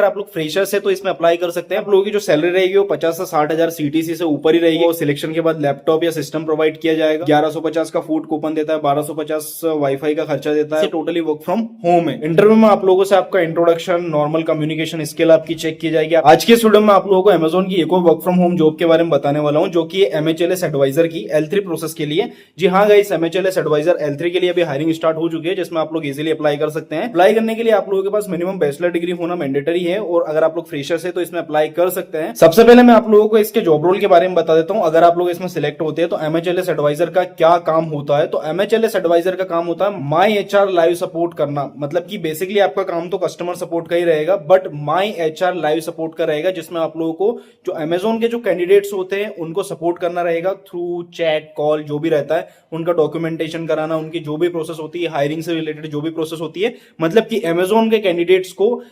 अगर आप लोग फ्रेशर्स है तो इसमें अप्लाई कर सकते हैं। आप लोगों की जो सैलरी रहेगी वो 50 से 60,000 सीटीसी से ऊपर ही रहेगी। वो सिलेक्शन के बाद लैपटॉप या सिस्टम प्रोवाइड किया जाएगा। 1150 का फूड कूपन देता है, 1250 वाईफाई का खर्चा देता है। टोटली वर्क फ्रॉम होम है। इंटरव्यू में आप लोगों से आपका इंट्रोडक्शन, नॉर्मल कम्युनिकेशन स्किल आपकी चेक की जाएगी। आज के स्टूडियो में आप लोगों को अमेजोन की एक और वर्क फ्रॉम होम जॉब के बारे में बताने वाला हूं, जो कि एमएचएलएस एडवाइजर की L3 प्रोसेस के लिए। जी हाँ गाइस, एमएचएलएस एडवाइजर L3 के लिए अभी हायरिंग स्टार्ट हो चुकी है, जिसमें आप लोग इजीली अप्लाई कर सकते हैं। अप्लाई करने के लिए आप लोगों के पास मिनिमम बैचलर डिग्री होना मैंडेटरी है, और अगर आप लोग फ्रेशर्स है तो इसमें अप्लाई कर सकते हैं। सबसे पहले मैं आप लोगों को इसके जॉब रोल के बारे में बता देता हूं। अगर आप लोग इसमें सिलेक्ट होते हैं तो एमएचएलएस एडवाइजर का क्या काम होता है। तो एमएचएलएस एडवाइजर का काम होता है माई एचआर लाइव सपोर्ट करना। मतलब कि बेसिकली आपका काम तो कस्टमर सपोर्ट का ही रहेगा, but my HR live support का रहेगा, जिसमें आप लोगों को जो अमेजोन के जो कैंडिडेट्स होते हैं उनको सपोर्ट करना रहेगा थ्रू चैट, कॉल, जो भी रहता है उनका डॉक्यूमेंटेशन कराना, उनकी जो भी प्रोसेस होती है, हायरिंग से रिलेटेड जो भी प्रोसेस होती है, मतलब कि अमेजोन के कैंडिडेट्स को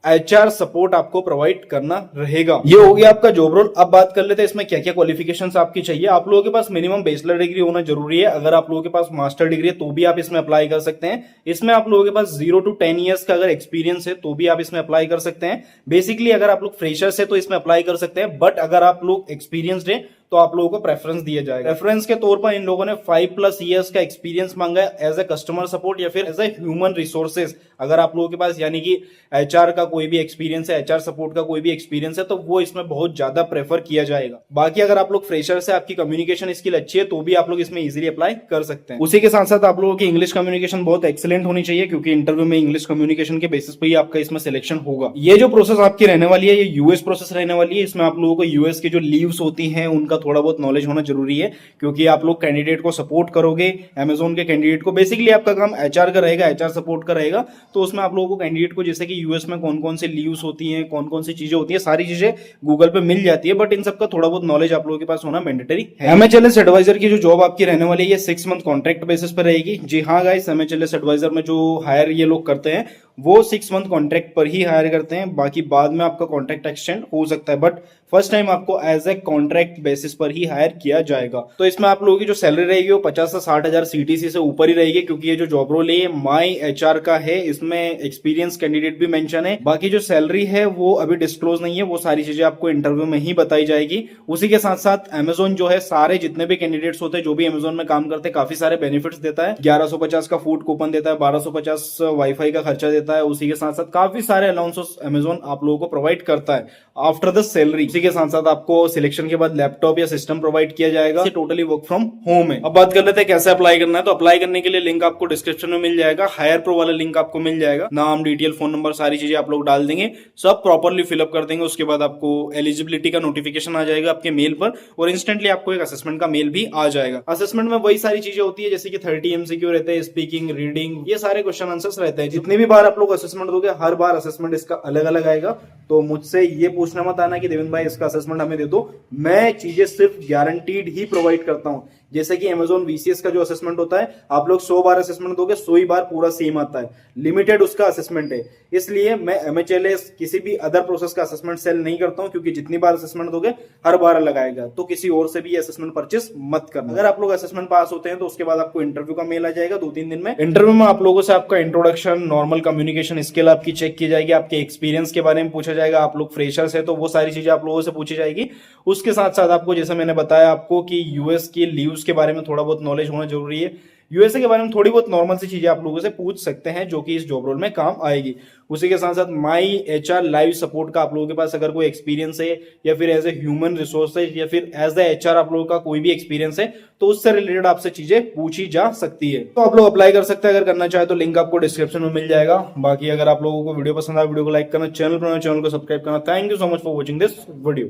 एचआर सपोर्ट आपको प्रोवाइड करना रहेगा। ये हो गया आपका जॉब रोल। अब बात कर लेते हैं इसमें क्या क्या क्वालिफिकेशंस आपकी चाहिए। आप लोगों के पास मिनिमम बैचलर डिग्री होना जरूरी है। अगर आप लोगों के पास मास्टर डिग्री है तो भी आप इसमें अप्लाई कर सकते हैं। इसमें आप लोगों के पास 0 to 10 ईयर्स का अगर एक्सपीरियंस है तो भी आप इसमें अप्लाई कर सकते हैं। बेसिकली अगर आप लोग फ्रेशर्स है तो इसमें अप्लाई कर सकते हैं, बट अगर आप लोग एक्सपीरियंस्ड है तो आप लोगों को प्रेफरेंस दिया जाएगा। रेफरेंस के तौर पर इन लोगों ने 5+ ईयर्स का एक्सपीरियंस मांगा है एज ए कस्टमर सपोर्ट या फिर एज ए ह्यूमन रिसोर्सेज। अगर आप लोगों के पास यानी कि एचआर का कोई भी एक्सपीरियंस है, एचआर सपोर्ट का कोई भी एक्सपीरियंस है, तो वो इसमें बहुत ज्यादा प्रेफर किया जाएगा। बाकी अगर आप लोग फ्रेशर से, आपकी कम्युनिकेशन स्किल अच्छी है तो भी आप लोग इसमें इजीली अप्लाई कर सकते हैं। उसी के साथ साथ आप लोगों की इंग्लिश कम्युनिकेशन बहुत एक्सीलेंट होनी चाहिए, क्योंकि इंटरव्यू में इंग्लिश कम्युनिकेशन के बेसिस पर ही आपका इसमें सिलेक्शन होगा। ये जो प्रोसेस आपकी रहने वाली है ये यूएस प्रोसेस रहने वाली है। इसमें आप लोगों को यूएस की जो लीव्स होती हैं उनका थोड़ा बहुत नॉलेज होना जरूरी है, क्योंकि आप लोग कैंडिडेट को सपोर्ट करोगे, अमेजोन के कैंडिडेट को। बेसिकली आपका काम एचआर का रहेगा, एचआर सपोर्ट का रहेगा। तो उसमें आप लोगों को कैंडिडेट को, जैसे कि यूएस में कौन कौन सी लीव्स होती हैं, कौन कौन सी चीजें होती है, सारी चीजें गूगल पे मिल जाती है, बट इन सबका थोड़ा बहुत नॉलेज आप लोगों के पास होना मैंडेटरी है। एमएचएलएस एडवाइजर की जो जॉब आपकी रहने वाली है ये 6 मंथ कॉन्ट्रैक्ट बेसिस पर रहेगी। जी हाँ गाइस, एमएचएलएस एडवाइजर में जो हायर ये लोग करते हैं वो 6 मंथ कॉन्ट्रैक्ट पर ही हायर करते हैं। बाकी बाद में आपका कॉन्ट्रैक्ट एक्सटेंड हो सकता है, बट फर्स्ट टाइम आपको एज ए कॉन्ट्रैक्ट बेसिस पर ही हायर किया जाएगा। तो इसमें आप लोगों की जो सैलरी रहेगी वो 50 से 60,000 सीटीसी से ऊपर ही रहेगी, क्योंकि ये जो जॉब रोल है ये माई एचआर का है। इसमें एक्सपीरियंस कैंडिडेट भी मेंशन है। बाकी जो सैलरी है वो अभी डिस्क्लोज नहीं है, वो सारी चीजें आपको इंटरव्यू में ही बताई जाएगी। उसी के साथ साथ अमेजोन जो है सारे जितने भी कैंडिडेट्स होते हैं जो भी अमेजोन में काम करते हैं, काफी सारे बेनिफिट्स देता है। 1150 का फूड कूपन देता है, 1250 वाईफाई का खर्चा देता है। उसी के साथ साथ काफी सारे अलाउंसेस अमेजोन आप लोगों को प्रोवाइड करता है आफ्टर द सैलरी। इसी के साथ साथ आपको सिलेक्शन के बाद लैपटॉप या सिस्टम प्रोवाइड किया जाएगा। टोटली वर्क फ्रॉम होम है। अब बात कर लेते हैं कैसे अप्लाई करना है। तो अप्लाई करने के लिए लिंक आपको डिस्क्रिप्शन में मिल जाएगा, हायर प्रो वाला लिंक आपको मिल जाएगा। नाम, डिटेल, फोन नंबर, सारी चीजें आप लोग डाल देंगे, सब प्रॉपरली फिलअप कर देंगे। उसके बाद आपको एलिजिबिलिटी का नोटिफिकेशन आ जाएगा आपके मेल पर, और इंस्टेंटली आपको एक असेसमेंट का मेल भी आ जाएगा। असेसमेंट में वही सारी चीजें होती है जैसे कि 30 एमसीक्यू रहते हैं, स्पीकिंग, रीडिंग, ये सारे क्वेश्चन आंसर्स रहते हैं। जितनी भी बार आप लोग असेसमेंट दोगे हर बार असेसमेंट इसका अलग अलग आएगा। तो मुझसे ये पूछना मत आना कि देवेंद्र भाई इसका असेसमेंट हमें दे दो। मैं चीजें सिर्फ गारंटीड ही प्रोवाइड करता हूं। जैसे कि अमेजोन वीसीएस का जो असेसमेंट होता है, आप लोग 100 बार असेसमेंट दोगे 100 ही बार पूरा सेम आता है। लिमिटेड उसका असेसमेंट है, इसलिए मैं एमएचएलएस किसी भी अदर प्रोसेस का असेसमेंट सेल नहीं करता हूं, क्योंकि जितनी बार असेसमेंट दोगे हर बार अलग आएगा। तो किसी और से भी असेसमेंट परचेस मत करना। अगर आप लोग असेसमेंट पास होते हैं तो उसके बाद आपको इंटरव्यू का मेल आ जाएगा 2-3 दिन में। इंटरव्यू में आप लोगों से आपका इंट्रोडक्शन, नॉर्मल कम्युनिकेशन स्किल आपकी चेक की जाएगी, आपके एक्सपीरियंस के बारे में पूछा जाएगा। आप लोग फ्रेशर्स है तो वो सारी चीजें आप लोगों से पूछी जाएगी। उसके साथ साथ आपको, जैसे मैंने बताया आपको कि यूएस की लीव्स के बारे में थोड़ा बहुत नॉलेज होना जरूरी है। यूएसए के बारे में थोड़ी बहुत नॉर्मल सी चीजें आप लोगों से पूछ सकते हैं, जो कि इस जॉब रोल में काम आएगी। उसी के साथ साथ माई एचआर लाइव सपोर्ट का आप लोगों के पास अगर कोई एक्सपीरियंस है, या फिर एज ए ह्यूमन रिसोर्सेज, या फिर एज ए एचआर आप लोगों का कोई भी एक्सपीरियंस है, तो उससे रिलेटेड आपसे चीजें पूछी जा सकती है। तो आप लोग अप्लाई कर सकते हैं अगर करना चाहे तो। लिंक आपको डिस्क्रिप्शन में मिल जाएगा। बाकी अगर आप लोगों को वीडियो पसंद आए, वीडियो को लाइक करना, चैनल को सब्सक्राइब करना। Thank you so much for watching this video.